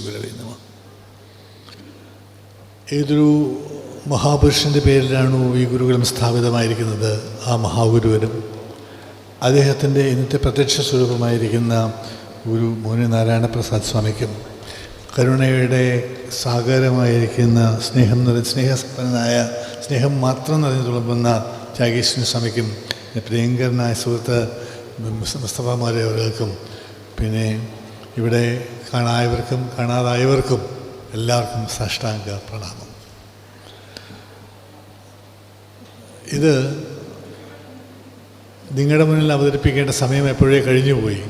ഗുരവേ നമഃ. ഏതൊരു മഹാപുരുഷൻ്റെ പേരിലാണോ ഈ ഗുരുകുലം സ്ഥാപിതമായിരിക്കുന്നത്, ആ മഹാഗുരുവനും അദ്ദേഹത്തിൻ്റെ ഇന്നത്തെ പ്രത്യക്ഷ സ്വരൂപമായിരിക്കുന്ന ഗുരു മോനി നാരായണ പ്രസാദ് സ്വാമിക്കും കരുണയുടെ സാഗരമായിരിക്കുന്ന സ്നേഹസമ്പന്നനായ സ്നേഹം മാത്രം നിറഞ്ഞു തുളുമ്പുന്ന ത്യാഗീശ്വരൻ സ്വാമിക്കും പ്രിയങ്കരനായ സുഹൃത്ത് മുസ്തഫ മൗലവി അവർക്കും പിന്നെ ഇവിടെ കാണായവർക്കും കാണാതായവർക്കും എല്ലാവർക്കും സാഷ്ടാംഗ പ്രണാമം. ഇത് നിങ്ങളുടെ മുന്നിൽ അവതരിപ്പിക്കേണ്ട സമയം എപ്പോഴേ കഴിഞ്ഞുപോയി.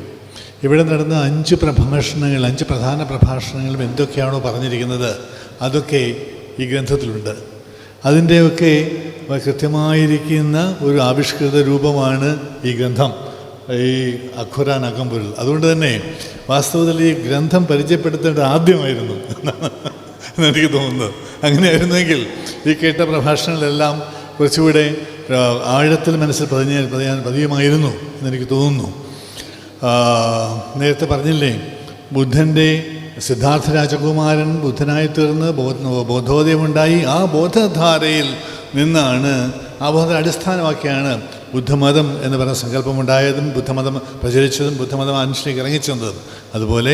ഇവിടെ നടന്ന 5 പ്രധാന പ്രഭാഷണങ്ങളും എന്തൊക്കെയാണോ പറഞ്ഞിരിക്കുന്നത് അതൊക്കെ ഈ ഗ്രന്ഥത്തിലുണ്ട്. അതിൻ്റെയൊക്കെ കൃത്യമായിരിക്കുന്ന ഒരു ആവിഷ്കൃത രൂപമാണ് ഈ ഗ്രന്ഥം, ഈ ഖുർആൻ അകമ്പൊരുൾ. അതുകൊണ്ട് തന്നെ വാസ്തവത്തിൽ ഈ ഗ്രന്ഥം പരിചയപ്പെടുത്തേണ്ടത് ആദ്യമായിരുന്നു എന്നെനിക്ക് തോന്നുന്നത്. അങ്ങനെയായിരുന്നെങ്കിൽ ഈ കേട്ട പ്രഭാഷണങ്ങളെല്ലാം കുറച്ചുകൂടെ ആഴത്തിൽ മനസ്സിൽ പതിയുമായിരുന്നു എന്നെനിക്ക് തോന്നുന്നു. നേരത്തെ പറഞ്ഞില്ലേ, ബുദ്ധൻ്റെ സിദ്ധാർത്ഥ രാജകുമാരൻ ബുദ്ധനായി തീർന്ന് ബോധോദയമുണ്ടായി. ആ ബോധധാരയിൽ നിന്നാണ്, ആ ബോധത്തെ അടിസ്ഥാനമാക്കിയാണ് ബുദ്ധമതം എന്ന് പറയുന്ന സങ്കല്പമുണ്ടായതും ബുദ്ധമതം പ്രചരിച്ചതും ബുദ്ധമതം അനുഷ്ഠിക്ക് ഇറങ്ങിച്ചെന്നതും. അതുപോലെ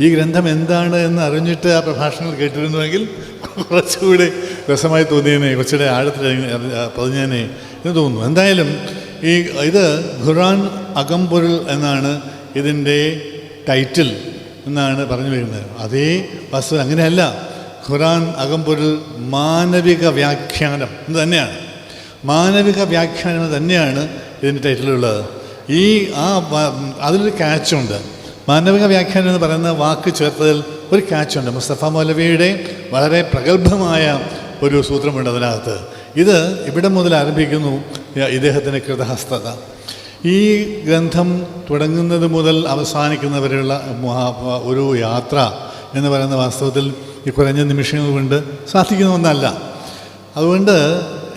ഈ ഗ്രന്ഥം എന്താണ് എന്ന് അറിഞ്ഞിട്ട് ആ പ്രഭാഷണങ്ങൾ കേട്ടിരുന്നുവെങ്കിൽ കുറച്ചുകൂടി രസമായി തോന്നിയേനെ, കുറച്ചുകൂടെ ആഴത്തിൽ പതിഞ്ഞേനെ എന്ന് തോന്നുന്നു. എന്തായാലും ഇത് ഖുർആൻ അകമ്പൊരുൾ എന്നാണ് ഇതിൻ്റെ ടൈറ്റിൽ എന്നാണ് പറഞ്ഞു വരുന്നത്. അതേ വസ്തു അങ്ങനെയല്ല. ഖുർആൻ അകമ്പൊരുൾ മാനവിക വ്യാഖ്യാനം എന്ന് തന്നെയാണ്. മാനവിക വ്യാഖ്യാനം തന്നെയാണ് ഇതിൻ്റെ ടൈറ്റിലുള്ളത്. അതിലൊരു ക്യാച്ചുണ്ട്. മാനവിക വ്യാഖ്യാനം എന്ന് പറയുന്ന വാക്ക് ചേർത്തതിൽ ഒരു ക്യാച്ചുണ്ട്. മുസ്തഫ മൗലവിയുടെ വളരെ പ്രഗത്ഭമായ ഒരു സൂത്രമുണ്ട് അതിനകത്ത്. ഇത് ഇവിടെ മുതൽ ആരംഭിക്കുന്നു ഇദ്ദേഹത്തിൻ്റെ കൃതഹസ്തത. ഈ ഗ്രന്ഥം തുടങ്ങുന്നത് മുതൽ അവസാനിക്കുന്നവരെയുള്ള ഒരു യാത്ര എന്ന് പറയുന്ന വാസ്തവത്തിൽ ഈ കുറഞ്ഞ നിമിഷങ്ങൾ കൊണ്ട് സാധിക്കുന്ന ഒന്നല്ല. അതുകൊണ്ട്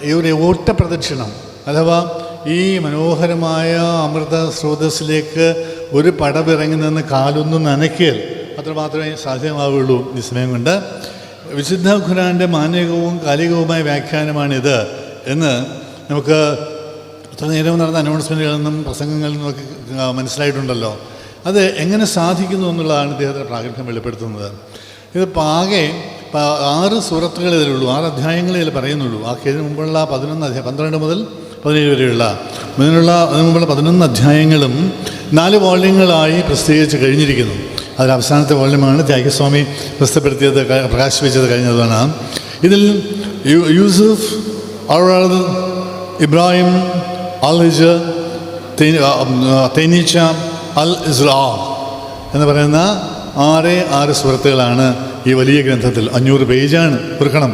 ഈ ഒരു ഓട്ടപ്രദക്ഷിണം അഥവാ ഈ മനോഹരമായ അമൃത സ്രോതസ്സിലേക്ക് ഒരു പടവിറങ്ങി നിന്ന് കാലൊന്നും നനയ്ക്കൽ അത്രമാത്രമേ സാധ്യമാവുള്ളൂ. ഈ സമയം കൊണ്ട് വിശുദ്ധ ഖുർആൻ്റെ മാനവികവും കാലികവുമായ വ്യാഖ്യാനമാണിത് എന്ന് നമുക്ക് ഇത്ര നേരം നടന്ന അനൗൺസ്മെൻറ്റുകളിൽ നിന്നും പ്രസംഗങ്ങളിൽ നിന്നൊക്കെ മനസ്സിലായിട്ടുണ്ടല്ലോ. അത് എങ്ങനെ സാധിക്കുന്നു എന്നുള്ളതാണ് ഇദ്ദേഹത്തിൻ്റെ പ്രാഗൽഭ്യം വെളിപ്പെടുത്തുന്നത്. ഇത് ആകെ 6 സൂറത്തുകൾ ഇതിലുള്ളൂ, 6 അധ്യായങ്ങളെ ഇതിൽ പറയുന്നുള്ളൂ. ഇതിന് മുമ്പുള്ള 12 മുതൽ 17 വരെയുള്ള അതിന് മുമ്പുള്ള 11 അധ്യായങ്ങളും 4 വോള്യങ്ങളായി പ്രസിദ്ധീകരിച്ച് കഴിഞ്ഞിരിക്കുന്നു. അതിൽ അവസാനത്തെ വോള്യമാണ് ത്യാഗസ്വാമി പ്രകാശിപ്പിച്ചത് കഴിഞ്ഞതാണ്. ഇതിൽ യൂസുഫ്, ഇബ്രാഹിം, അൽ-ഹിജർ, തേനീച്ച, അൽ-ഇസ്രാ എന്ന് പറയുന്ന 6 സൂറത്തുകളാണ് ഈ വലിയ ഗ്രന്ഥത്തിൽ. 500 പേജാണ്. ഓർക്കണം,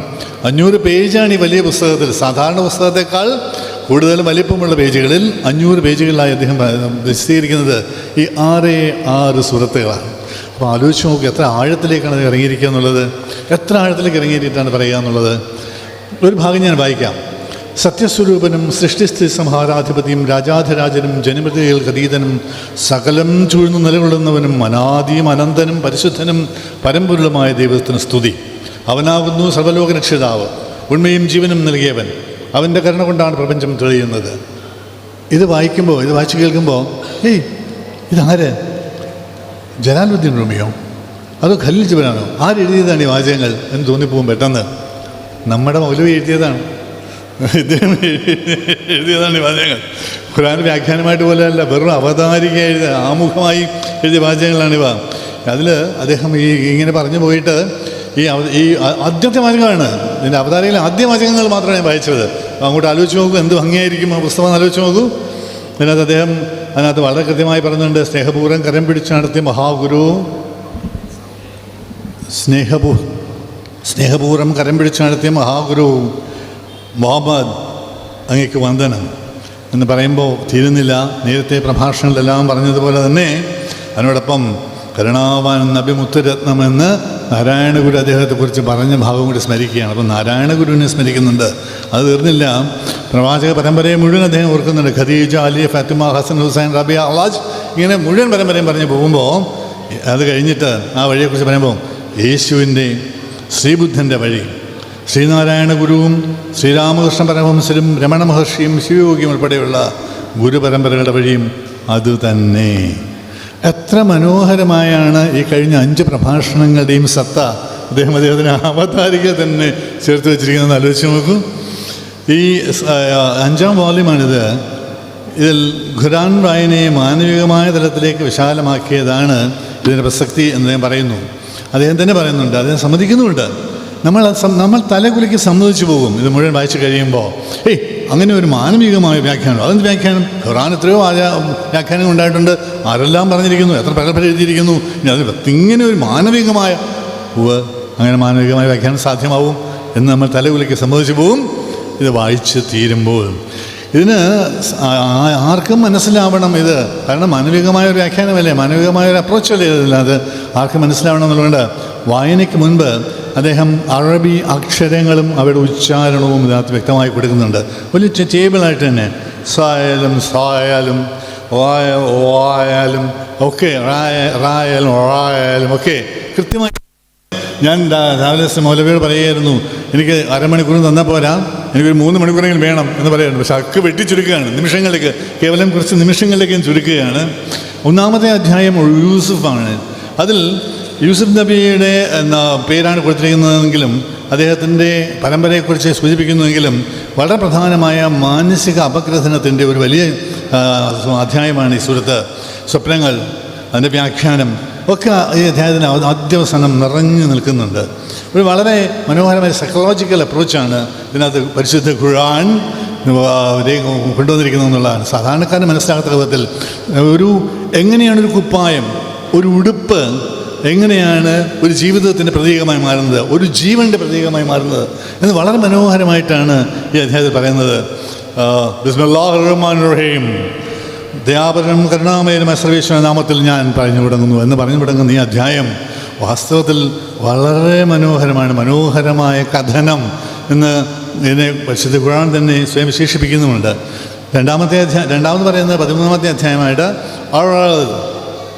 500 പേജാണ് ഈ വലിയ പുസ്തകത്തിൽ. സാധാരണ പുസ്തകത്തെക്കാൾ കൂടുതൽ വലിപ്പമുള്ള പേജുകളിൽ 500 പേജുകളിലായി അദ്ദേഹം വിശദീകരിക്കുന്നത് ഈ 6 സൂറത്തുകളാണ്. അപ്പോൾ ആലോചിച്ച് നോക്കുക, എത്ര ആഴത്തിലേക്കാണ് അത് ഇറങ്ങിയിരിക്കുക എന്നുള്ളത്, എത്ര ആഴത്തിലേക്ക് ഇറങ്ങിയിട്ടാണ് പറയുക എന്നുള്ളത്. ഒരു ഭാഗം ഞാൻ വായിക്കാം. സത്യസ്വരൂപനും സൃഷ്ടിസ്ഥിതി സംഹാരാധിപതിയും രാജാധിരാജനും ജനമൃതികൾക്ക് അതീതനും സകലം ചൂഴ്ന്നു നിലകൊള്ളുന്നവനും അനാദിയും അനന്തനും പരിശുദ്ധനും പരമ്പൊരുളുമായ ദൈവത്തിന് സ്തുതി. അവനാകുന്നു സർവ്വലോക രക്ഷിതാവ്, ഉണ്മയും ജീവനും നൽകിയവൻ. അവൻ്റെ കരുണ കൊണ്ടാണ് പ്രപഞ്ചം തെളിയുന്നത്. ഇത് വായിച്ചു കേൾക്കുമ്പോൾ ഇതാര്? ജലാലുദ്ദീൻ റൂമിയോ അതോ ഖലീൽ ജിബ്രാനോ? ആരെഴുതിയതാണ് ഈ വാചകങ്ങൾ എന്ന് തോന്നിപ്പോകും പെട്ടെന്ന്. നമ്മുടെ മൗലവി എഴുതിയതാണ്, ഇദ്ദേഹം എഴുതിയതാണ് ഈ വാചകങ്ങൾ. ഖുർആൻ വ്യാഖ്യാനമായിട്ട് പോലെയല്ല, വെറും അവതാരിക എഴുതിയ ആമുഖമായി എഴുതിയ വാചകങ്ങളാണിവ. അതിൽ അദ്ദേഹം ഇങ്ങനെ പറഞ്ഞു പോയിട്ട് ഈ ആദ്യത്തെ വാചകമാണ് ഇതിൻ്റെ അവതാരകയിലെ ആദ്യ വാചകങ്ങൾ മാത്രമേ ഞാൻ വായിച്ചത്. അങ്ങോട്ട് ആലോചിച്ച് നോക്കൂ, എന്ത് ഭംഗിയായിരിക്കും ആ പുസ്തകം ആലോചിച്ച് നോക്കൂ. അതിനകത്ത് വളരെ കൃത്യമായി പറയുന്നുണ്ട്. സ്നേഹപൂർവ്വം കരം പിടിച്ച് നടത്തിയ മഹാഗുരു, സ്നേഹപൂർവ്വം കരം പിടിച്ച് നടത്തിയ മഹാഗുരു മുഹമ്മദ്, അങ്ങേക്ക് വന്ദനം എന്ന് പറയുമ്പോൾ തീരുന്നില്ല. നേരത്തെ പ്രഭാഷണങ്ങളെല്ലാം പറഞ്ഞതുപോലെ തന്നെ അതിനോടൊപ്പം കരുണാവാൻ നബിമുത്തുരത്നമെന്ന് നാരായണഗുരു അദ്ദേഹത്തെക്കുറിച്ച് പറഞ്ഞ ഭാഗം കൂടി സ്മരിക്കുകയാണ്. അപ്പം നാരായണഗുരുവിനെ സ്മരിക്കുന്നുണ്ട്. അത് തീർന്നില്ല, പ്രവാചക പരമ്പരയെ മുഴുവൻ അദ്ദേഹം ഓർക്കുന്നുണ്ട്. ഖദീജ, അലി, ഫാത്തിമ, ഹസൻ, ഹുസൈൻ, റബിയ, അലാജ്, ഇങ്ങനെ മുഴുവൻ പരമ്പരയും പറഞ്ഞ് പോകുമ്പോൾ അത് കഴിഞ്ഞിട്ട് ആ വഴിയെക്കുറിച്ച് പറയുമ്പോൾ യേശുവിൻ്റെ ശ്രീബുദ്ധൻ്റെ വഴി, ശ്രീനാരായണ ഗുരുവും ശ്രീരാമകൃഷ്ണ പരമഹംസരും രമണ മഹർഷിയും ശിവയോഗിയും ഉൾപ്പെടെയുള്ള ഗുരുപരമ്പരകളുടെ വഴിയും അതുതന്നെ. എത്ര മനോഹരമായാണ് ഈ കഴിഞ്ഞ 5 പ്രഭാഷണങ്ങളുടെയും സത്ത അദ്ദേഹത്തിന് അവതാരിക തന്നെ ചേർത്ത് വെച്ചിരിക്കുന്നത് ആലോചിച്ച് നോക്കൂ. ഈ 5ാം വോള്യമാണിത്. ഇതിൽ ഖുർആൻ വായനയെ മാനവികമായ തലത്തിലേക്ക് വിശാലമാക്കിയതാണ് ഇതിൻ്റെ പ്രസക്തി എന്ന് ഞാൻ പറയുന്നു. അദ്ദേഹം തന്നെ പറയുന്നുണ്ട്, അദ്ദേഹം സമ്മതിക്കുന്നുമുണ്ട്. നമ്മൾ തലകുലുക്കി സമ്മതിച്ചു പോകും ഇത് മുഴുവൻ വായിച്ചു കഴിയുമ്പോൾ. അങ്ങനെ ഒരു മാനവികമായ വ്യാഖ്യാനം, അതെന്ത് വ്യാഖ്യാനം? ഖുർആൻ എത്രയോ വ്യാഖ്യാനങ്ങൾ ഉണ്ടായിട്ടുണ്ട്, ആരെല്ലാം പറഞ്ഞിരിക്കുന്നു, എത്ര പരമ്പര എഴുതിയിരിക്കുന്നു. ഇനി അത് ഇങ്ങനെ ഒരു മാനവികമായ അങ്ങനെ മാനവികമായ വ്യാഖ്യാനം സാധ്യമാവും എന്ന് നമ്മൾ തലകുലുക്കി സമ്മതിച്ചു പോകും ഇത് വായിച്ച് തീരുമ്പോൾ. ഇതിന് ആർക്കും മനസ്സിലാവണം ഇത്, കാരണം മാനവികമായ ഒരു വ്യാഖ്യാനമല്ലേ, മാനവികമായ ഒരു അപ്രോച്ചല്ലേ അത് ആർക്കും മനസ്സിലാവണം എന്നുള്ളതുകൊണ്ട് വായനയ്ക്ക് മുൻപ് അദ്ദേഹം അറബി അക്ഷരങ്ങളും അവയുടെ ഉച്ചാരണവും ഇതിനകത്ത് വ്യക്തമായി കൊടുക്കുന്നുണ്ട്. വലിയ ടേബിളായിട്ട് തന്നെ സായാലും സായാലും വായാലും ഒക്കെ റായാലും റായാലും ഒക്കെ കൃത്യമായി. ഞാൻ രാവിലെ മൗലവിയോട് പറയുമായിരുന്നു, എനിക്ക് അരമണിക്കൂർ തന്നാൽ പോരാ, എനിക്കൊരു 3 മണിക്കൂറെങ്കിലും വേണം എന്ന് പറയുന്നുണ്ട്. പക്ഷെ അക്ക് വെട്ടി ചുരുക്കുകയാണ്, നിമിഷങ്ങളിലേക്ക്, കേവലം കുറച്ച് നിമിഷങ്ങളിലേക്കും ചുരുക്കുകയാണ്. 1-ാമത്തെ അധ്യായം യൂസുഫാണ്. അതിൽ യൂസുഫ് നബിയുടെ പേരാണ് കൊടുത്തിരിക്കുന്നതെങ്കിലും അദ്ദേഹത്തിൻ്റെ പരമ്പരയെക്കുറിച്ച് സൂചിപ്പിക്കുന്നുവെങ്കിലും വളരെ പ്രധാനമായ മാനസിക അപഗ്രഥനത്തിൻ്റെ ഒരു വലിയ അധ്യായമാണ് ഈ സൂറത്ത്. സ്വപ്നങ്ങൾ, അതിൻ്റെ വ്യാഖ്യാനം ഒക്കെ ഈ അധ്യായത്തിന് ആദ്യവസാനം നിറഞ്ഞു നിൽക്കുന്നുണ്ട്. ഒരു വളരെ മനോഹരമായ സൈക്കോളജിക്കൽ അപ്രോച്ചാണ് ഇതിനകത്ത് പരിശുദ്ധ ഖുർആൻ കൊണ്ടുവന്നിരിക്കുന്നത് എന്നുള്ളതാണ്. സാധാരണക്കാരന് മനസ്സിലാകാത്ത വിധത്തിൽ എങ്ങനെയാണ് ഒരു കുപ്പായം, ഒരു ഉടുപ്പ് എങ്ങനെയാണ് ഒരു ജീവിതത്തിൻ്റെ പ്രതീകമായി മാറുന്നത്, ഒരു ജീവൻ്റെ പ്രതീകമായി മാറുന്നത് എന്ന് വളരെ മനോഹരമായിട്ടാണ് ഈ അധ്യായത്തിൽ പറയുന്നത്. ബിസ്മില്ലാഹിർ റഹ്മാനിർ റഹീം, ദയാപരനും കരുണാമയനും സർവേശ്വര നാമത്തിൽ ഞാൻ പറഞ്ഞു തുടങ്ങുന്നു എന്ന് പറഞ്ഞു തുടങ്ങുന്ന ഈ അധ്യായം വാസ്തവത്തിൽ വളരെ മനോഹരമാണ്. മനോഹരമായ കഥനം എന്ന് ഇതിനെ പരിശുദ്ധ ഖുർആൻ തന്നെ സ്വയം വിശേഷിപ്പിക്കുന്നുമുണ്ട്. രണ്ടാമത് പറയുന്നത് 13-ാമത്തെ അധ്യായമായിട്ട്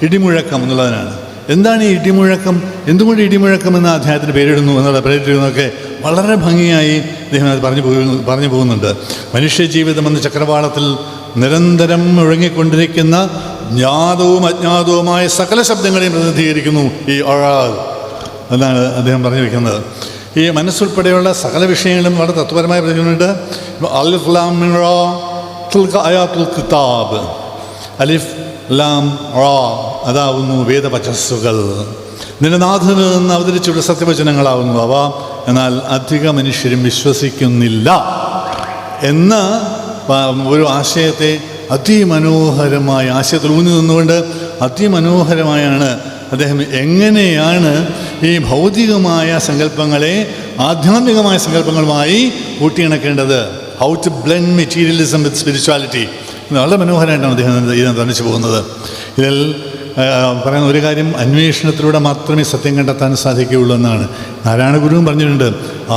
ഇടിമുഴക്കം എന്നുള്ളതിനാണ്. എന്താണ് ഈ ഇടിമുഴക്കം, എന്തുകൊണ്ട് ഇടിമുഴക്കം എന്ന അധ്യായത്തിന് പേരിടുന്നു എന്നുള്ള പേരിടുന്നതൊക്കെ വളരെ ഭംഗിയായി അദ്ദേഹം അത് പറഞ്ഞു പോകുന്നുണ്ട്. മനുഷ്യജീവിതം എന്ന ചക്രവാളത്തിൽ നിരന്തരം മുഴങ്ങിക്കൊണ്ടിരിക്കുന്ന ജ്ഞാതവും അജ്ഞാതവുമായ സകല ശബ്ദങ്ങളെയും പ്രതിനിധീകരിക്കുന്നു ഈ എന്നാണ് അദ്ദേഹം പറഞ്ഞു വയ്ക്കുന്നത്. ഈ മനസ്സുൾപ്പെടെയുള്ള സകല വിഷയങ്ങളും വളരെ തത്വപരമായി പറഞ്ഞിട്ടുണ്ട്. അലിഫ് ലാം മിൻ റാ തിൽക ആയാത്തുൽ കിതാബ്, അലിഫ് ലാം റാ അതാവുന്നു വേദവചസ്സുകൾ, നിന്റെ നാഥനിൽ നിന്ന് അവതരിച്ചുള്ള സത്യവചനങ്ങളാവുന്നു അവ, എന്നാൽ അധിക മനുഷ്യരും വിശ്വസിക്കുന്നില്ല എന്ന ഒരു ആശയത്തെ അതിമനോഹരമായ ആശയത്തിൽ ഊന്നി നിന്നുകൊണ്ട് അതിമനോഹരമായാണ് അദ്ദേഹം എങ്ങനെയാണ് ഈ ഭൗതികമായ സങ്കല്പങ്ങളെ ആധ്യാത്മികമായ സങ്കല്പങ്ങളുമായി കൂട്ടിയിണക്കേണ്ടത്, how to blend materialism with spirituality വളരെ മനോഹരമായിട്ടാണ് അദ്ദേഹം ഇതിനെ തന്നിച്ചു പോകുന്നത്. ഇതിൽ പറയുന്ന ഒരു കാര്യം, അന്വേഷണത്തിലൂടെ മാത്രമേ സത്യം കണ്ടെത്താൻ സാധിക്കുകയുള്ളൂ എന്നാണ്. നാരായണ ഗുരുവും പറഞ്ഞിട്ടുണ്ട്,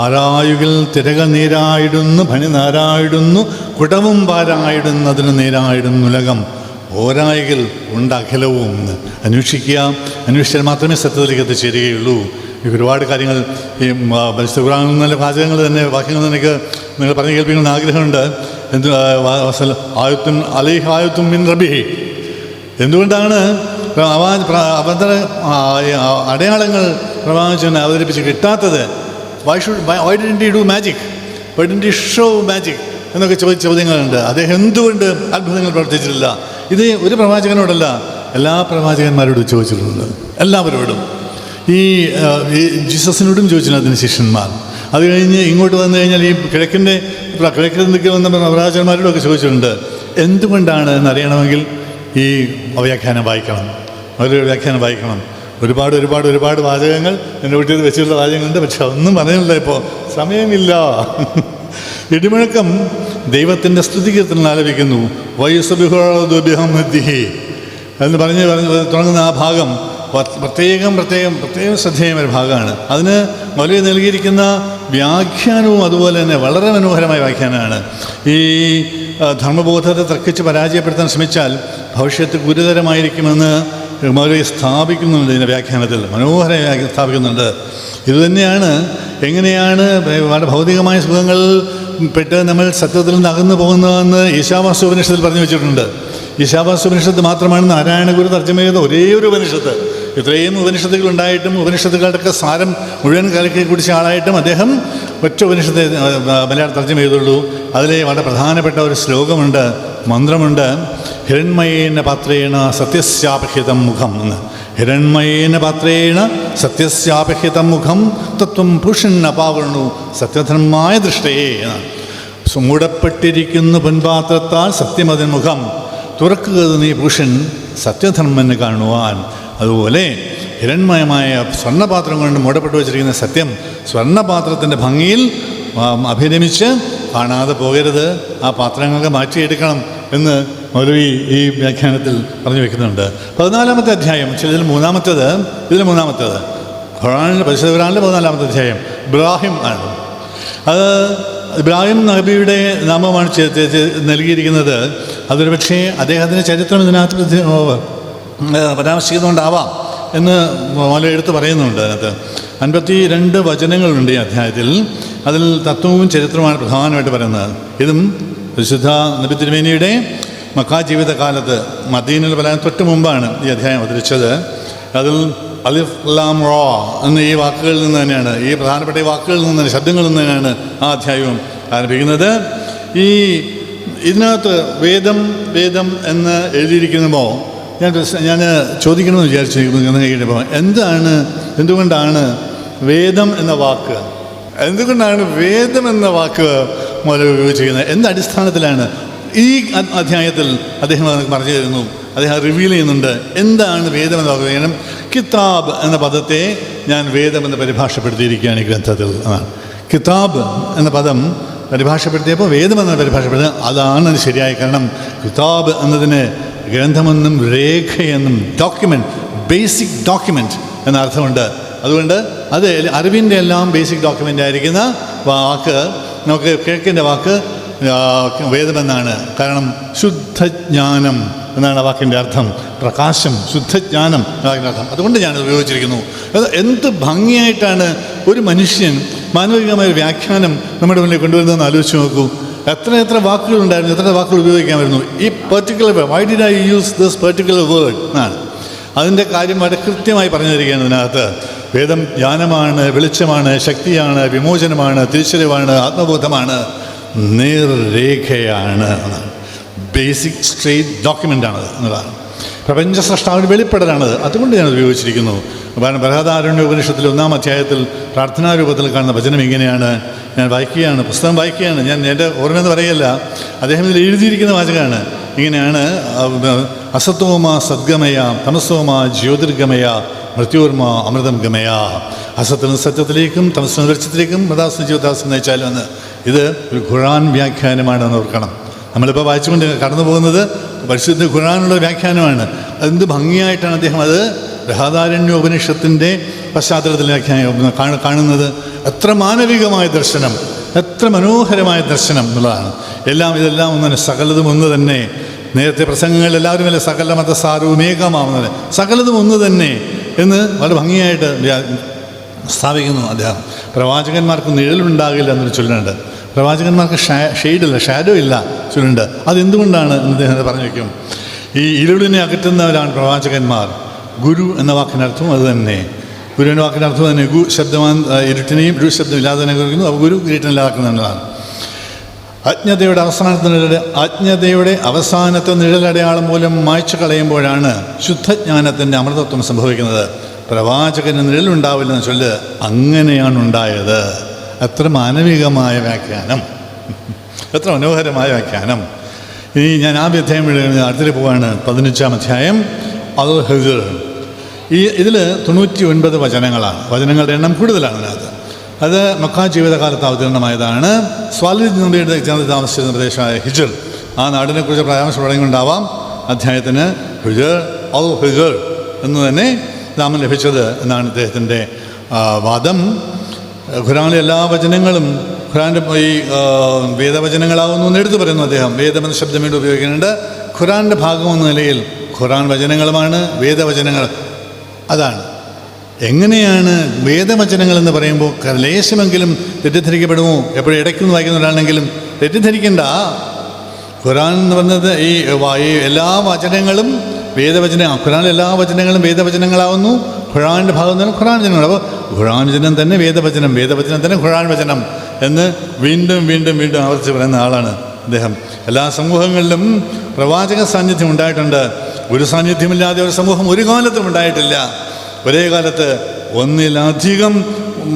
ആരായുകിൽ തിരകൾ നേരായിടുന്നു ഭണി നാരായിടുന്നു കുടവും പാരായിടുന്നതിന് നേരായിടുന്നു ഉലകം ഓരായികൾ ഉണ്ട് അഖിലവും. അന്വേഷിക്കുക, അന്വേഷിച്ചാൽ മാത്രമേ സത്യത്തിലേക്ക് എത്തിച്ചേരുകയുള്ളൂ. ഒരുപാട് കാര്യങ്ങൾ ഈ പരിശുദ്ധ ഖുർആനിൽ നിന്നുള്ള വാചകങ്ങൾ തന്നെ, വാക്യങ്ങൾ തന്നെ നിങ്ങൾ പറഞ്ഞു കേൾപ്പിക്കുന്ന ആഗ്രഹമുണ്ട്. ആയത്തും അലൈഹി ആയത്തും മിൻ റബ്ബിഹി, എന്തുകൊണ്ടാണ് അടയാളങ്ങൾ പ്രവാചകൻ അവതരിപ്പിച്ച് കിട്ടാത്തത്? Why didn't he do magic, why didn't he show magic എന്നൊക്കെ ചോദ്യങ്ങളുണ്ട്. അദ്ദേഹം എന്തുകൊണ്ട് അത്ഭുതങ്ങൾ പ്രവർത്തിച്ചിട്ടില്ല? ഇത് ഒരു പ്രവാചകനോടല്ല, എല്ലാ പ്രവാചകന്മാരോടും ചോദിച്ചിട്ടുണ്ട്, എല്ലാവരോടും. ഈ ജീസസിനോടും ചോദിച്ചില്ല അതിന് ശിഷ്യന്മാർ. അത് കഴിഞ്ഞ് ഇങ്ങോട്ട് വന്നു കഴിഞ്ഞാൽ ഈ കിഴക്കിൽ നിൽക്കി വന്ന പ്രവാചകന്മാരോടൊക്കെ ചോദിച്ചിട്ടുണ്ട്. എന്തുകൊണ്ടാണ് എന്നറിയണമെങ്കിൽ ഈ വ്യാഖ്യാനം വായിക്കണം, അവരുടെ വ്യാഖ്യാനം വായിക്കണം. ഒരുപാട് വാചകങ്ങൾ എൻ്റെ വീട്ടിൽ വെച്ചിട്ടുള്ള വാചകങ്ങളുണ്ട്, പക്ഷെ ഒന്നും പറയുന്നില്ല, ഇപ്പോൾ സമയമില്ല. ഇടിമുഴക്കം ദൈവത്തിൻ്റെ സ്തുതികീർത്തനം ആലപിക്കുന്നു. വയസ്സുബിഹി എന്ന് പറഞ്ഞ് തുടങ്ങുന്ന ആ ഭാഗം പ്രത്യേകം ശ്രദ്ധേയമായ ഭാഗമാണ്. അതിന് മൗലവി നൽകിയിരിക്കുന്ന വ്യാഖ്യാനവും അതുപോലെ തന്നെ വളരെ മനോഹരമായ വ്യാഖ്യാനമാണ്. ഈ ധർമ്മബോധത്തെ തർക്കിച്ച് പരാജയപ്പെടുത്താൻ ശ്രമിച്ചാൽ ഭവിഷ്യത്ത് ഗുരുതരമായിരിക്കുമെന്ന് മൗലവി സ്ഥാപിക്കുന്നുണ്ട്. ഇതിൻ്റെ വ്യാഖ്യാനത്തിൽ മനോഹരമായി സ്ഥാപിക്കുന്നുണ്ട്. ഇതുതന്നെയാണ് എങ്ങനെയാണ് വളരെ ഭൗതികമായ സുഖങ്ങൾ പെട്ട് നമ്മൾ സത്യത്തിൽ നിന്ന് അകന്നു പോകുന്നതെന്ന് ഈശാവാസ്യോപനിഷത്തിൽ പറഞ്ഞു വെച്ചിട്ടുണ്ട്. ഈശാവാസ്യോപനിഷത്ത് മാത്രമാണ് നാരായണ ഗുരു തർജ്ജമ ചെയ്ത ഒരേ ഒരു ഉപനിഷത്ത്. ഇത്രയും ഉപനിഷത്തുകളുണ്ടായിട്ടും ഉപനിഷത്തുകളുടെയൊക്കെ സാരം മുഴുവൻ കലക്കി കുടിച്ച ആളായിട്ടും അദ്ദേഹം ഒറ്റ ഉപനിഷത്തെ മലയാളം തർജ്ജമ ചെയ്തുള്ളൂ. അതിലെ വളരെ പ്രധാനപ്പെട്ട ഒരു ശ്ലോകമുണ്ട്, മന്ത്രമുണ്ട്. ഹിരൺമയേന പാത്രേണ സത്യസ്യാപഹിതം മുഖം എന്ന്. ഹിരൺമയേന പാത്രേണ സത്യസ്യാപഹിതം മുഖം തത്വം പുരുഷന്നപാവൃണു സത്യധർമ്മമായ ദൃഷ്ടയെ എന്നാണ്. മൂടപ്പെട്ടിരിക്കുന്ന പൊൻപാത്രത്താൽ സത്യമതിൻ മുഖം തുറക്കുക നീ പുരുഷൻ സത്യധർമ്മന് കാണുവാൻ. അതുപോലെ ഹിരൺമയമായ സ്വർണ്ണപാത്രം കൊണ്ട് മൂടപ്പെട്ട് വച്ചിരിക്കുന്ന സത്യം സ്വർണ്ണപാത്രത്തിൻ്റെ ഭംഗിയിൽ അഭിരമിച്ച് കാണാതെ പോകരുത്. ആ പാത്രങ്ങളൊക്കെ മാറ്റിയെടുക്കണം എന്ന് മൗലവി ഈ വ്യാഖ്യാനത്തിൽ പറഞ്ഞു വെക്കുന്നുണ്ട്. 14-ാമത്തെ അധ്യായം, ഇതിൽ മൂന്നാമത്തേത് ഖുർആനിലെ പരിശുദ്ധ ഖുർആനിലെ 14-ാമത്തെ അധ്യായം ഇബ്രാഹിം ആണ്. അത് ഇബ്രാഹിം നബിയുടെ നാമമാണ് നൽകിയിരിക്കുന്നത്. അതൊരു പക്ഷേ അദ്ദേഹത്തിൻ്റെ ചരിത്രം ഇതിനകത്ത് പരാമർശിക്കുന്നുകൊണ്ടാവാം എന്ന് മൗലവി എടുത്ത് പറയുന്നുണ്ട്. അതിനകത്ത് 52 വചനങ്ങളുണ്ട് ഈ അധ്യായത്തിൽ. അതിൽ തത്വവും ചരിത്രവുമാണ് പ്രധാനമായിട്ട് പറയുന്നത്. ഇതും വിശുദ്ധ നബി തിരുമേനിയുടെ മക്ക ജീവിതകാലത്ത് മദീനയിൽ വരാൻ തൊട്ട് മുമ്പാണ് ഈ അധ്യായം അവതരിച്ചത്. അതിൽ അലിഫ് ലാം റോ എന്ന ഈ വാക്കുകളിൽ നിന്ന് തന്നെയാണ്, ഈ പ്രധാനപ്പെട്ട ഈ വാക്കുകളിൽ നിന്ന് തന്നെ, ശബ്ദങ്ങളിൽ നിന്ന് തന്നെയാണ് ആ അധ്യായവും ആരംഭിക്കുന്നത്. ഈ ഇതിനകത്ത് വേദം എന്ന് എഴുതിയിരിക്കുമ്പോൾ ഞാൻ ചോദിക്കണമെന്ന് വിചാരിച്ചിരിക്കുന്നു. എന്തുകൊണ്ടാണ് വേദം എന്ന വാക്ക് മൂലം ഉപയോഗിച്ചിരിക്കുന്നത്? എന്ത് അടിസ്ഥാനത്തിലാണ്? ഈ അധ്യായത്തിൽ അദ്ദേഹം പറഞ്ഞു തരുന്നു, അദ്ദേഹം റിവീൽ ചെയ്യുന്നുണ്ട് എന്താണ് വേദം എന്ന വാക്ക്. കാരണം കിതാബ് എന്ന പദത്തെ ഞാൻ വേദമെന്ന് പരിഭാഷപ്പെടുത്തിയിരിക്കുകയാണ് ഈ ഗ്രന്ഥത്തിൽ. കിതാബ് എന്ന പദം പരിഭാഷപ്പെടുത്തിയപ്പോൾ വേദമെന്ന് പരിഭാഷപ്പെടുത്തുന്നത് അതാണ് ശരിയായ കാരണം. കിതാബ് എന്നതിന് ഗ്രന്ഥമെന്നും രേഖയെന്നും ഡോക്യുമെൻറ്റ്, ബേസിക് ഡോക്യുമെൻറ്റ് എന്ന അർത്ഥമുണ്ട്. അതുകൊണ്ട് അത് അറിവിൻ്റെ എല്ലാം ബേസിക് ഡോക്യുമെൻ്റ് ആയിരിക്കുന്ന വാക്ക്, നമുക്ക് കേൾക്കേണ്ട വാക്ക് വേദമെന്നാണ്. കാരണം ശുദ്ധജ്ഞാനം എന്നാണ് ആ വാക്കിൻ്റെ അർത്ഥം. പ്രകാശം, ശുദ്ധജ്ഞാനം എന്നതിൻ്റെ അർത്ഥം. അതുകൊണ്ട് ഞാനത് ഉപയോഗിച്ചിരിക്കുന്നു. അത് എന്ത് ഭംഗിയായിട്ടാണ് ഒരു മനുഷ്യൻ മാനവികമായ ഒരു വ്യാഖ്യാനം നമ്മുടെ മുന്നിൽ കൊണ്ടുവരുന്നതെന്ന് ആലോചിച്ച് നോക്കൂ. എത്ര വാക്കുകളുണ്ടായിരുന്നു, എത്ര വാക്കുകൾ ഉപയോഗിക്കാമായിരുന്നു. ഈ particular why did I use this particular word എന്നാണ് അതിൻ്റെ കാര്യം വളരെ കൃത്യമായി പറഞ്ഞു തരികയാണ് ഇതിനകത്ത്. വേദം ജ്ഞാനമാണ്, വെളിച്ചമാണ്, ശക്തിയാണ്, വിമോചനമാണ്, തിരിച്ചറിവാണ്, ആത്മബോധമാണ്, നേർരേഖയാണ് എന്നാണ്. ബേസിക് സ്ട്രെയിറ്റ് ഡോക്യുമെൻ്റാണത് എന്നതാണ്. പ്രപഞ്ച സൃഷ്ടാവിന് വെളിപ്പെടലാണത്. അതുകൊണ്ട് ഞാനത് ഉപയോഗിച്ചിരിക്കുന്നു. ബൃഹദാരണ്യ ഉപനിഷത്തിൽ 1-ാം അധ്യായത്തിൽ പ്രാർത്ഥനാരൂപത്തിൽ കാണുന്ന വചനം ഇങ്ങനെയാണ്. ഞാൻ വായിക്കുകയാണ്, പുസ്തകം വായിക്കുകയാണ്. ഞാൻ എൻ്റെ ഓർമ്മയെന്ന് പറയല്ല, അദ്ദേഹം ഇതിൽ എഴുതിയിരിക്കുന്ന വാചകമാണ്. ഇങ്ങനെയാണ്: അസത്തോമ സദ്ഗമയ, തമസോമ ജ്യോതിർഗമയ, മൃത്യോർമ അമൃതം ഗമയ. അസത്തിൽ നിന്ന് സത്യത്തിലേക്കും തമസ്സിന് വെളിച്ചത്തിലേക്കും മൃതാസിന് ജീവദാസം നയിച്ചാലും എന്ന്. ഇത് ഒരു ഖുർആൻ വ്യാഖ്യാനമാണെന്ന് ഓർക്കണം. നമ്മളിപ്പോൾ വായിച്ചുകൊണ്ട് കടന്നു പോകുന്നത് പരിശുദ്ധ ഖുർആനുള്ള വ്യാഖ്യാനമാണ്. എന്ത് ഭംഗിയായിട്ടാണ് അദ്ദേഹം അത് ബൃഹദാരണ്യ ഉപനിഷത്തിൻ്റെ പശ്ചാത്തലത്തിൽ കാണുന്നത്. എത്ര മാനവികമായ ദർശനം, എത്ര മനോഹരമായ ദർശനം എന്നുള്ളതാണ്. ഇതെല്ലാം ഒന്ന്, സകലതും ഒന്ന് തന്നെ. നേരത്തെ പ്രസംഗങ്ങളിൽ എല്ലാവരും അല്ല സകല മതസാരവും ഏകമാവുന്നത്, സകലതും ഒന്ന് തന്നെ എന്ന് വളരെ ഭംഗിയായിട്ട് സ്ഥാപിക്കുന്നു അദ്ദേഹം. പ്രവാചകന്മാർക്ക് നിഴലുണ്ടാകില്ല എന്നൊരു ചൊല്ലുണ്ട്. പ്രവാചകന്മാർക്ക് ഷെയ്ഡില്ല, ഷാഡോ ഇല്ല ചൊല്ലുണ്ട്. അതെന്തുകൊണ്ടാണ് എന്ന് അദ്ദേഹം പറഞ്ഞു വയ്ക്കും. ഈ ഇരുളിനെ അകറ്റുന്നവരാണ് പ്രവാചകന്മാർ. ഗുരു എന്ന വാക്കിനർത്ഥം അത് തന്നെ. ഗുരുവിൻ്റെ വാക്കിനർത്ഥം തന്നെ ഗു ശബ്ദമാൻ ഇരുട്ടിനെയും ഗുരു ശബ്ദം ഇല്ലാതെ തന്നെ കുറിക്കുന്നു. അപ്പോൾ ഗുരു ഇരുട്ടിനില്ലാതാക്കുന്നതാണ്. അജ്ഞതയുടെ അവസാനത്തെ നിഴലടയാളം മൂലം മായ്ച്ചു കളയുമ്പോഴാണ് ശുദ്ധജ്ഞാനത്തിൻ്റെ അമൃതത്വം സംഭവിക്കുന്നത്. പ്രവാചകന് നിഴലുണ്ടാവില്ലെന്ന് ചൊല്ല് അങ്ങനെയാണ് ഉണ്ടായത്. എത്ര മാനവികമായ വ്യാഖ്യാനം, എത്ര മനോഹരമായ വ്യാഖ്യാനം. ഇനി ഞാൻ ആ അധ്യായം അടുത്തേക്ക് പോവാണ്. 15-ാം അധ്യായം അൽ ഹിജ്ർ. ഇതിൽ 99 വചനങ്ങളാണ്. വചനങ്ങളുടെ എണ്ണം കൂടുതലാണ് അതിനകത്ത്. അത് മക്ക ജീവിതകാലത്ത് അവതീർണമായതാണ്. സ്വാലിദ് നബിയുടെ താമസിച്ചിരുന്ന പ്രദേശമായ ഹിജ്ർ, ആ നാടിനെക്കുറിച്ച് പരാമർശം തുടങ്ങിയുണ്ടാവാം. അധ്യായത്തിന് ഹിജ്ർ അൽ ഹിജ്ർ എന്ന് തന്നെ നാമം ലഭിച്ചത് എന്നാണ് അദ്ദേഹത്തിൻ്റെ വാദം. ഖുർആനിലെ എല്ലാ വചനങ്ങളും ഖുർആൻ്റെ ഈ വേദവചനങ്ങളാവുന്നു എന്ന് എടുത്തു പറയുന്നു അദ്ദേഹം. വേദമെന്ന ശബ്ദം വീണ്ടും ഉപയോഗിക്കുന്നുണ്ട്. ഖുർആൻ്റെ ഭാഗമെന്ന നിലയിൽ ഖുർആൻ വചനങ്ങളുമാണ്, വേദവചനങ്ങൾ. അതാണ് എങ്ങനെയാണ് വേദവചനങ്ങൾ എന്ന് പറയുമ്പോൾ ലേശമെങ്കിലും തെറ്റിദ്ധരിക്കപ്പെടുമോ? എപ്പോഴും ഇടയ്ക്കൊന്ന് വായിക്കുന്ന ഒരാളെങ്കിലും തെറ്റിദ്ധരിക്കേണ്ട. ഖുർആൻ എന്ന് പറഞ്ഞത് ഈ എല്ലാ വചനങ്ങളും ഖുർആനിലെ എല്ലാ വചനങ്ങളും വേദവചനങ്ങളാവുന്നു. ഖുർആനിൻ്റെ ഭാഗം തന്നെ ഖുർആൻ വചനങ്ങൾ. അപ്പോൾ ഖുർആൻ വചനം തന്നെ വേദവചനം, വേദവചനം തന്നെ ഖുർആൻ വചനം എന്ന് വീണ്ടും വീണ്ടും വീണ്ടും ആവർത്തിച്ച് പറയുന്ന ആളാണ് അദ്ദേഹം. എല്ലാ സമൂഹങ്ങളിലും പ്രവാചക സാന്നിധ്യം ഉണ്ടായിട്ടുണ്ട്. ഒരു സാന്നിധ്യമില്ലാതെ ഒരു സമൂഹം ഒരു കാലത്തും ഉണ്ടായിട്ടില്ല. ഒരേ കാലത്ത് ഒന്നിലധികം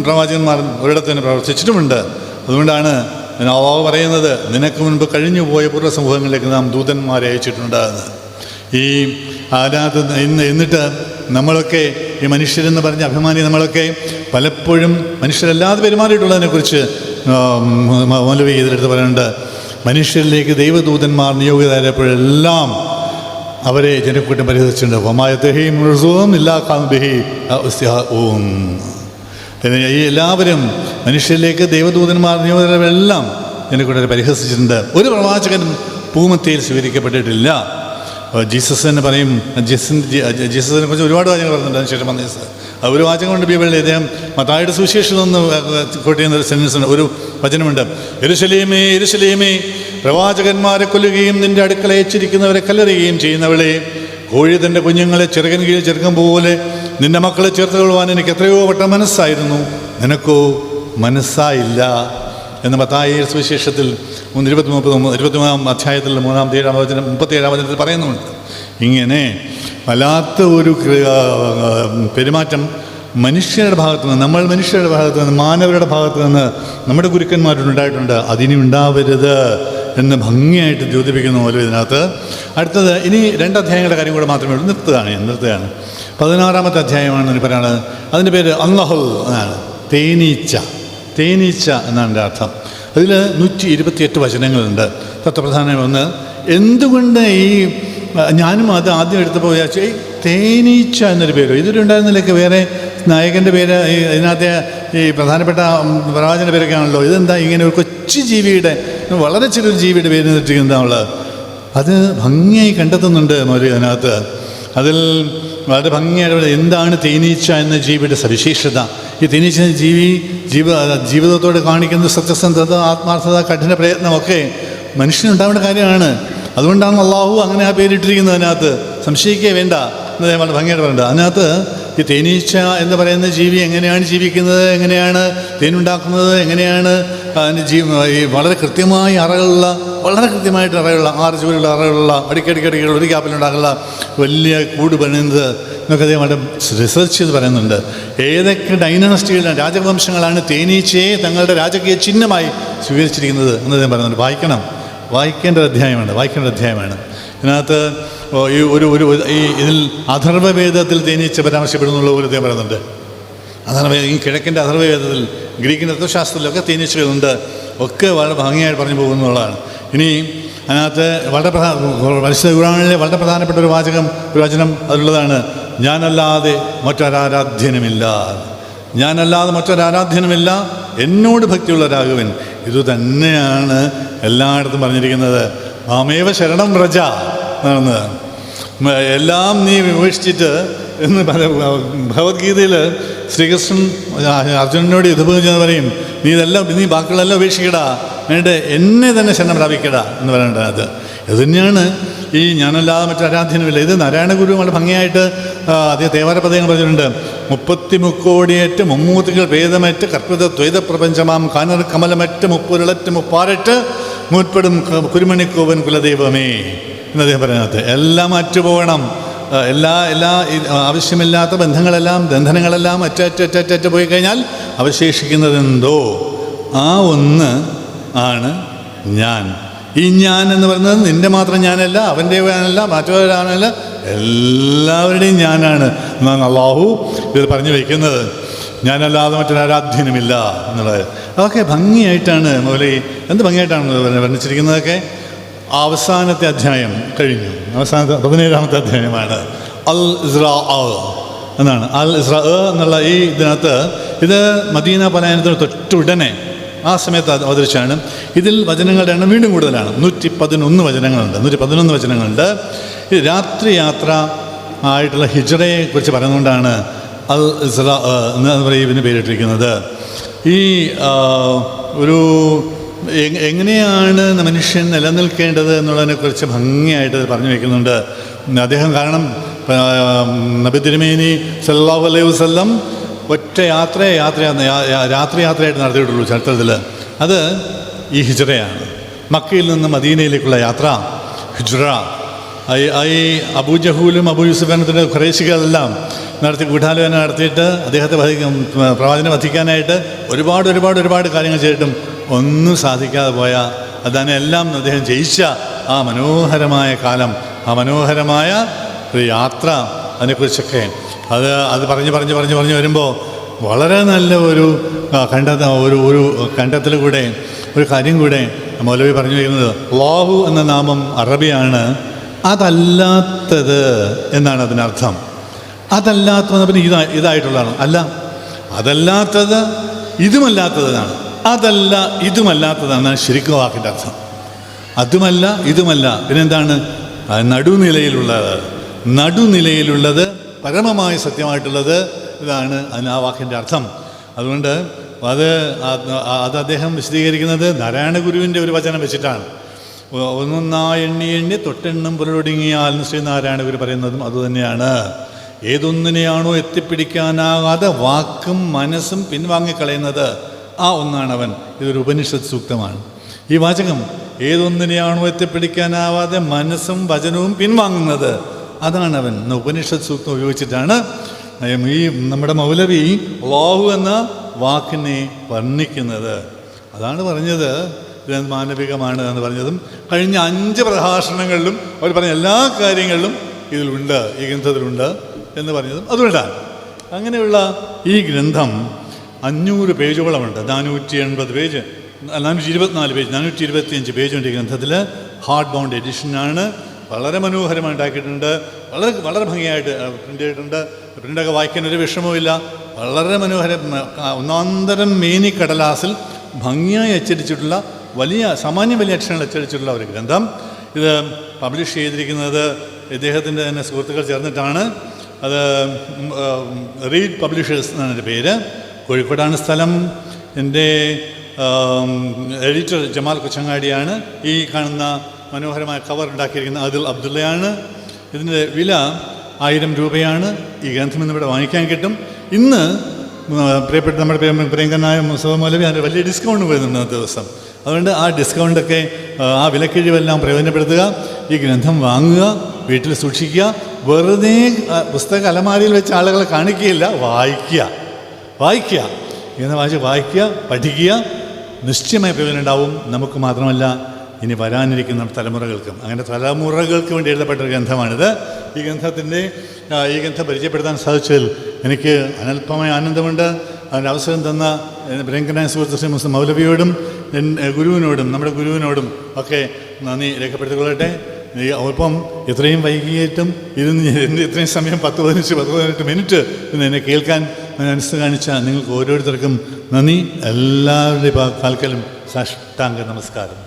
പ്രവാചകന്മാർ ഒരിടത്ത് തന്നെ പ്രവർത്തിച്ചിട്ടുമുണ്ട്. അതുകൊണ്ടാണ് അല്ലാഹു പറയുന്നത്, നിനക്ക് മുൻപ് കഴിഞ്ഞു പോയ പൂർവ്വ സമൂഹങ്ങളിലേക്ക് നാം ദൂതന്മാരെ അയച്ചിട്ടുണ്ട് എന്ന്. ഈ എന്നിട്ട് നമ്മളൊക്കെ ഈ മനുഷ്യരെന്ന് പറഞ്ഞ അഭിമാനി നമ്മളൊക്കെ പലപ്പോഴും മനുഷ്യരല്ലാതെ പെരുമാറിയിട്ടുള്ളതിനെക്കുറിച്ച് മൗലവി ഇതിലെടുത്ത് പറയുന്നുണ്ട്. മനുഷ്യരിലേക്ക് ദൈവദൂതന്മാർ നിയോഗിതരായപ്പോഴെല്ലാം അവരെ ജനക്കൂട്ടം പരിഹസിച്ചിട്ടുണ്ട്. ഈ എല്ലാവരും മനുഷ്യരിലേക്ക് ദൈവദൂതന്മാർ നിയോഗിതരെല്ലാം ജനക്കൂട്ടരെ പരിഹസിച്ചിട്ടുണ്ട്. ഒരു പ്രവാചകനും ഭൂമധ്യയിൽ സ്വീകരിക്കപ്പെട്ടിട്ടില്ല. ജീസസ് തന്നെ പറയും, ജീസസിനെ കുറിച്ച് ഒരുപാട് വാചകങ്ങൾ പറയുന്നുണ്ട്. അതിനുശേഷം വന്ന ജീസസ് ഒരു വാചകമുണ്ട് ബൈബിളിൽ. അദ്ദേഹം മത്തായിയുടെ സുവിശേഷം എന്ന് കോട്ട് ചെയ്യുന്ന ഒരു സെൻറ്റൻസ് ഉണ്ട്, ഒരു വചനമുണ്ട്. യെരൂശലേമേ യെരൂശലേമേ, പ്രവാചകന്മാരെ കൊല്ലുകയും നിന്റെ അടുക്കള അയച്ചിരിക്കുന്നവരെ കല്ലെറിയുകയും ചെയ്യുന്നവളെ, കോഴി തൻ്റെ കുഞ്ഞുങ്ങളെ ചിറകൻ കീഴിൽ ചെറുക്കം പോലെ നിന്റെ മക്കളെ ചേർത്ത് കൊള്ളുവാൻ എനിക്ക് എത്രയോ വട്ടം മനസ്സായിരുന്നു, നിനക്കോ മനസ്സായില്ല എന്ന് മത്തായി സുവിശേഷത്തിൽ 23 അധ്യായത്തിൽ 37 വചനത്തിൽ പറയുന്നുണ്ട്. ഇങ്ങനെ വല്ലാത്ത ഒരു പെരുമാറ്റം മനുഷ്യരുടെ ഭാഗത്തു നിന്ന്, നമ്മൾ മനുഷ്യരുടെ ഭാഗത്തു നിന്ന്, മാനവരുടെ ഭാഗത്തു നിന്ന് നമ്മുടെ ഗുരുക്കന്മാരുണ്ടായിട്ടുണ്ട്. അതിനി ഉണ്ടാവരുത് എന്ന് ഭംഗിയായിട്ട് ദ്യോതിപ്പിക്കുന്ന പോലെ ഇതിനകത്ത്. അടുത്തത് ഇനി 2 അധ്യായങ്ങളുടെ കാര്യം കൂടെ മാത്രമേ ഉള്ളൂ. നിർത്തുകയാണ്. 16-ാമത്തെ അധ്യായമാണ് പറയുന്നത്. അതിൻ്റെ പേര് അല്ലാഹുൽ എന്നാണ്. തേനീച്ച എന്നാണ് എൻ്റെ അർത്ഥം. അതിൽ 128 വചനങ്ങളുണ്ട്. തത്വപ്രധാനം ഒന്ന്, എന്തുകൊണ്ട് ഞാനും അത് ആദ്യം എടുത്തപ്പോൾ വിചാരിച്ചു ഈ തേനീച്ച എന്നൊരു പേരോ ഇതൊരു ഉണ്ടായിരുന്നില്ലൊക്കെ. വേറെ നായകൻ്റെ പേര് ഇതിനകത്തെ ഈ പ്രധാനപ്പെട്ട പ്രവാചകൻ്റെ പേരൊക്കെ ആണല്ലോ. ഇതെന്താ ഇങ്ങനെ ഒരു കൊച്ചു ജീവിയുടെ, വളരെ ചെറിയൊരു ജീവിയുടെ പേര് നിർത്തിക്കുന്നതാണുള്ളത്. അത് ഭംഗിയായി കണ്ടെത്തുന്നുണ്ട് മൗലവി അതിനകത്ത്. അതിൽ വളരെ ഭംഗിയായിട്ട് എന്താണ് തേനീച്ച എന്ന ജീവിയുടെ സവിശേഷത. ഈ തേനീച്ച ജീവിതത്തോട് കാണിക്കുന്ന സത്യസന്ധത, ആത്മാർത്ഥത, കഠിന പ്രയത്നമൊക്കെ മനുഷ്യനുണ്ടാവേണ്ട കാര്യമാണ്. അതുകൊണ്ടാണ് അല്ലാഹു അങ്ങനെ ആ പേരിട്ടിരിക്കുന്നത്. അതിനകത്ത് സംശയിക്കേ വേണ്ട എന്ന് വളരെ ഭംഗിയായിട്ട് പറയുന്നത്. അതിനകത്ത് ഈ തേനീച്ച എന്ന് പറയുന്ന ജീവി എങ്ങനെയാണ് ജീവിക്കുന്നത്, എങ്ങനെയാണ് തേനുണ്ടാക്കുന്നത്, എങ്ങനെയാണ് അതിൻ്റെ ഈ വളരെ കൃത്യമായ അറകളുള്ള, വളരെ കൃത്യമായിട്ട് അറയുള്ള 6 ചുവരുള്ള അറകളുള്ള, അടിക്കടിക്കടിക്കുള്ള ഒരു ക്യാപ്പിലുണ്ടാകുള്ള വലിയ കൂട് പണിയുന്നത് എന്നൊക്കെ അദ്ദേഹം വളരെ റിസർച്ച് ചെയ്ത് പറയുന്നുണ്ട്. ഏതൊക്കെ ഡൈനാസ്റ്റികളുടെ രാജവംശങ്ങളാണ് തേനീച്ചയെ തങ്ങളുടെ രാജകീയ ചിഹ്നമായി സ്വീകരിച്ചിരിക്കുന്നത് എന്ന് അദ്ദേഹം പറയുന്നുണ്ട്. വായിക്കേണ്ട അധ്യായമാണ്. ഇതിനകത്ത് ഇതിൽ അഥർവവേദത്തിൽ തേനീച്ച പരാമർശപ്പെടുന്നുള്ള ഒരു അദ്ദേഹം പറയുന്നുണ്ട്. ഈ കിഴക്കിൻ്റെ അഥർവവേദത്തിൽ, ഗ്രീക്കിൻ്റെ തത്വശാസ്ത്രത്തിലൊക്കെ തേനീച്ചകളുണ്ട്. ഒക്കെ വളരെ ഭംഗിയായിട്ട് പറഞ്ഞു പോകുന്നുള്ളതാണ്. ഇനി അതിനകത്ത് പരിശുദ്ധ ഖുർആനിലെ വളരെ പ്രധാനപ്പെട്ട ഒരു വചനം അതിലുള്ളതാണ്, ഞാനല്ലാതെ മറ്റൊരാരാധ്യനുമില്ല, എന്നോട് ഭക്തിയുള്ള രാഘവൻ. ഇതുതന്നെയാണ് എല്ലായിടത്തും പറഞ്ഞിരിക്കുന്നത്. മാമേവ ശരണം വ്രജ എന്നാണ്. എല്ലാം നീ വിമർശിച്ചിട്ട് എന്ന് ഭഗവത്ഗീതയിൽ ശ്രീകൃഷ്ണൻ അർജുനനോട് യുദ്ധഭൂമിച്ചെന്ന് പറയും, നീ ബാക്കികളെല്ലാം ഉപേക്ഷിക്കടാ, എന്നിട്ട് എന്നെ തന്നെ ശരണം പ്രാപിക്കടാ എന്ന് പറയേണ്ടത്. ഇത് തന്നെയാണ് ഈ ഞാനല്ലാതെ മറ്റൊരാരാധ്യനുമില്ല. ഇത് നാരായണ ഗുരു വളരെ ഭംഗിയായിട്ട് അദ്ദേഹം തേവാരപദങ്ങൾ പറഞ്ഞിട്ടുണ്ട്. 33 കോടിയേറ്റ് മുമ്മൂർത്തികൾ ഭേദമറ്റ് കർപ്പിത ദ്വൈത പ്രപഞ്ചമാം കാനർ കമലമറ്റ് മുപ്പുരുളറ്റ് മുപ്പാരറ്റ് മുൻപെടും കുരുമണിക്കോവൻ കുലദൈവമേ എന്ന് അദ്ദേഹം പറയുന്നത്. എല്ലാം അറ്റുപോകണം. എല്ലാ ആവശ്യമില്ലാത്ത ബന്ധനങ്ങളെല്ലാം അറ്റ പോയി കഴിഞ്ഞാൽ അവശേഷിക്കുന്നതെന്തോ ആ ഒന്ന് ആണ് ഞാൻ. ഈ ഞാൻ എന്ന് പറയുന്നത് നിൻ്റെ മാത്രം ഞാനല്ല, അവൻ്റെ ഞാനല്ല, മറ്റൊരാളല്ല, എല്ലാവരുടെയും ഞാനാണ് എന്നാണ് അല്ലാഹു ഇത് പറഞ്ഞു വയ്ക്കുന്നത്. ഞാനല്ലാതെ മറ്റൊരാരാധ്യനുമില്ല എന്നുള്ളത്. അതൊക്കെ ഭംഗിയായിട്ടാണ് മൗലവി എന്ത് ഭംഗിയായിട്ടാണ് വർണ്ണിച്ചിരിക്കുന്നതൊക്കെ. അവസാനത്തെ അധ്യായം കഴിഞ്ഞു. അവസാനത്തെ 17-ാമത്തെ അധ്യായമാണ് അൽ ഇസ്രാ എന്നാണ്. അൽ ഇസ്രാ എന്നുള്ള ഈ ഇതിനകത്ത് ഇത് മദീന പലായനത്തിന് തൊട്ടുടനെ ആ സമയത്ത് അവതരിച്ചാണ്. ഇതിൽ വചനങ്ങളുടെ എണ്ണം വീണ്ടും കൂടുതലാണ്. 111 വചനങ്ങളുണ്ട്. ഈ രാത്രി യാത്ര ആയിട്ടുള്ള ഹിജ്റയെ കുറിച്ച് പറയുന്നതുകൊണ്ടാണ് അൽ ഇസ്രാ എന്ന് പറയും ഇതിന് പേരിട്ടിരിക്കുന്നത്. ഈ ഒരു എങ്ങനെയാണ് മനുഷ്യൻ നിലനിൽക്കേണ്ടത് എന്നുള്ളതിനെക്കുറിച്ച് ഭംഗിയായിട്ട് പറഞ്ഞു വയ്ക്കുന്നുണ്ട് അദ്ദേഹം. കാരണം നബി തിരുമേനി സല്ലല്ലാഹു അലൈഹി വസല്ലം ഒറ്റ രാത്രി യാത്രയായിട്ട് നടത്തിയിട്ടുള്ളൂ ചരിത്രത്തിൽ. അത് ഈ ഹിജ്റയാണ്. മക്കയിൽ നിന്ന് മദീനയിലേക്കുള്ള യാത്ര ഹിജ്റ. ഈ അബൂജഹൂലും അബൂ യൂസുഫിൻ്റെ ഖുറൈശികളെല്ലാം നടത്തി ഗൂഢാലോചന നടത്തിയിട്ട് അദ്ദേഹത്തെ പ്രവാചകനെ വധിക്കാനായിട്ട് ഒരുപാട് കാര്യങ്ങൾ ചെയ്തിട്ടും ഒന്നും സാധിക്കാതെ പോയ അതിനെല്ലാം അദ്ദേഹം ജയിച്ച ആ മനോഹരമായ കാലം, ആ മനോഹരമായ ഒരു യാത്ര, അതിനെക്കുറിച്ചൊക്കെ അത് പറഞ്ഞ് വരുമ്പോൾ വളരെ നല്ല ഒരു കണ്ടെത്തൽ കൂടെ ഒരു കാര്യം കൂടെ മൗലവി പറഞ്ഞു വയ്ക്കുന്നത്, അല്ലാഹു എന്ന നാമം അറബിയാണ്, അതല്ലാത്തത് എന്നാണ് അതിനർത്ഥം. അതല്ലാത്തത് പിന്നെ ഇതായിട്ടുള്ളതാണ്. അല്ല, അതല്ലാത്തത് ഇതുമല്ലാത്തതാണ്. അതല്ല ഇതുമല്ലാത്തതാണ് ശരിക്കും വാക്കിൻ്റെ അർത്ഥം. അതുമല്ല ഇതുമല്ല, പിന്നെന്താണ്? നടുനിലയിലുള്ളത് പരമമായ സത്യമായിട്ടുള്ളത്, ഇതാണ് അതിന് ആ വാക്കിൻ്റെ അർത്ഥം. അതുകൊണ്ട് അത് അദ്ദേഹം വിശദീകരിക്കുന്നത് നാരായണ ഗുരുവിൻ്റെ ഒരു വചനം വെച്ചിട്ടാണ്. ഒന്നൊന്നായി എണ്ണി തൊട്ടെണ്ണം പുരടൊടുങ്ങിയാൽ ശ്രീനാരായണ ഗുരു പറയുന്നതും അതുതന്നെയാണ്. ഏതൊന്നിനെയാണോ എത്തിപ്പിടിക്കാനാകാതെ വാക്കും മനസ്സും പിൻവാങ്ങിക്കളയുന്നത്, ആ ഒന്നാണവൻ. ഇതൊരു ഉപനിഷത്ത് സൂക്തമാണ്. ഈ വാചകം ഏതൊന്നിനെയാണോ എത്തിപ്പിടിക്കാനാവാതെ മനസ്സും വചനവും പിൻവാങ്ങുന്നത്, അതാണവൻ എന്ന ഉപനിഷത്ത് സൂക്തം ഉപയോഗിച്ചിട്ടാണ് ഈ നമ്മുടെ മൗലവി അല്ലാഹു എന്ന വാക്കിനെ വർണ്ണിക്കുന്നത്. അതാണ് പറഞ്ഞത് ഇത് മാനവികമാണ് എന്ന് പറഞ്ഞതും കഴിഞ്ഞ 5 പ്രഭാഷണങ്ങളിലും അവർ പറഞ്ഞ എല്ലാ കാര്യങ്ങളിലും ഇതിലുണ്ട്, ഈ ഗ്രന്ഥത്തിലുണ്ട് എന്ന് പറഞ്ഞതും അതുകൊണ്ടാണ്. അങ്ങനെയുള്ള ഈ ഗ്രന്ഥം 500 പേജുകളുമുണ്ട്. 480 പേജ്, 424 പേജ്, 425 പേജുണ്ട് ഈ ഗ്രന്ഥത്തിൽ. ഹാർഡ് ബൗണ്ട് എഡിഷനാണ്. വളരെ മനോഹരമായി ഉണ്ടാക്കിയിട്ടുണ്ട്. വളരെ ഭംഗിയായിട്ട് പ്രിൻ്റ് ചെയ്തിട്ടുണ്ട്. പ്രിൻ്റൊക്കെ വായിക്കാൻ ഒരു വിഷമവുമില്ല. വളരെ മനോഹരം, ഒന്നാന്തരം മേനി കടലാസിൽ ഭംഗിയായി അച്ചടിച്ചിട്ടുള്ള വലിയ അക്ഷരങ്ങൾ അച്ചടിച്ചിട്ടുള്ള ഒരു ഗ്രന്ഥം. ഇത് പബ്ലിഷ് ചെയ്തിരിക്കുന്നത് ഇദ്ദേഹത്തിൻ്റെ തന്നെ സുഹൃത്തുക്കൾ ചേർന്നിട്ടാണ്. അത് റീഡ് പബ്ലിഷേഴ്സ് എന്നാണ് എൻ്റെ പേര്. കോഴിക്കോടാണ് സ്ഥലം. എൻ്റെ എഡിറ്റർ ജമാൽ കൊച്ചങ്ങാടിയാണ്. ഈ കാണുന്ന മനോഹരമായ കവർ ഉണ്ടാക്കിയിരിക്കുന്ന അതിൽ അബ്ദുള്ളയാണ്. ഇതിൻ്റെ വില 1000 രൂപയാണ്. ഈ ഗ്രന്ഥം ഇന്നിവിടെ വാങ്ങിക്കാൻ കിട്ടും. ഇന്ന് പ്രിയപ്പെട്ട നമ്മുടെ പ്രിയങ്കരനായ മുസ്തഫ മൗലവി അതിൻ്റെ വലിയ ഡിസ്കൗണ്ട് വരുന്നുണ്ട് അന്നത്തെ ദിവസം. അതുകൊണ്ട് ആ ഡിസ്കൗണ്ടൊക്കെ, ആ വിലക്കിഴിവെല്ലാം പ്രയോജനപ്പെടുത്തുക. ഈ ഗ്രന്ഥം വാങ്ങുക, വീട്ടിൽ സൂക്ഷിക്കുക. വെറുതെ പുസ്തക അലമാരിയിൽ വെച്ച് ആളുകളെ കാണിക്കുകയില്ല, വായിക്കുക ഇങ്ങനെ വായിക്കുക, പഠിക്കുക. നിശ്ചയമായ പ്രയോജനം ഉണ്ടാവും. നമുക്ക് മാത്രമല്ല, ഇനി വരാനിരിക്കുന്ന തലമുറകൾക്കും. അങ്ങനെ തലമുറകൾക്ക് വേണ്ടി എഴുതപ്പെട്ട ഒരു ഗ്രന്ഥമാണിത്. ഈ ഗ്രന്ഥം പരിചയപ്പെടുത്താൻ സാധിച്ചതിൽ എനിക്ക് അനൽപമായ ആനന്ദമുണ്ട്. അതിൻ്റെ അവസരം തന്ന പ്രിയങ്കരനായ സുഹൃത്ത് ശ്രീ മുസ്ലിം മൗലവിയോടും നമ്മുടെ ഗുരുവിനോടും ഒക്കെ നന്ദി രേഖപ്പെടുത്തിക്കൊള്ളട്ടെ. ഒപ്പം ഇത്രയും വൈകിയിട്ടും ഇത്രയും സമയം 10-15 മിനിറ്റ് എന്നെ കേൾക്കാൻ മനസ്സ് കാണിച്ച നിങ്ങൾക്ക് ഓരോരുത്തർക്കും നന്ദി. എല്ലാവരുടെയും കാൽക്കലും സാഷ്ടാംഗ നമസ്കാരം.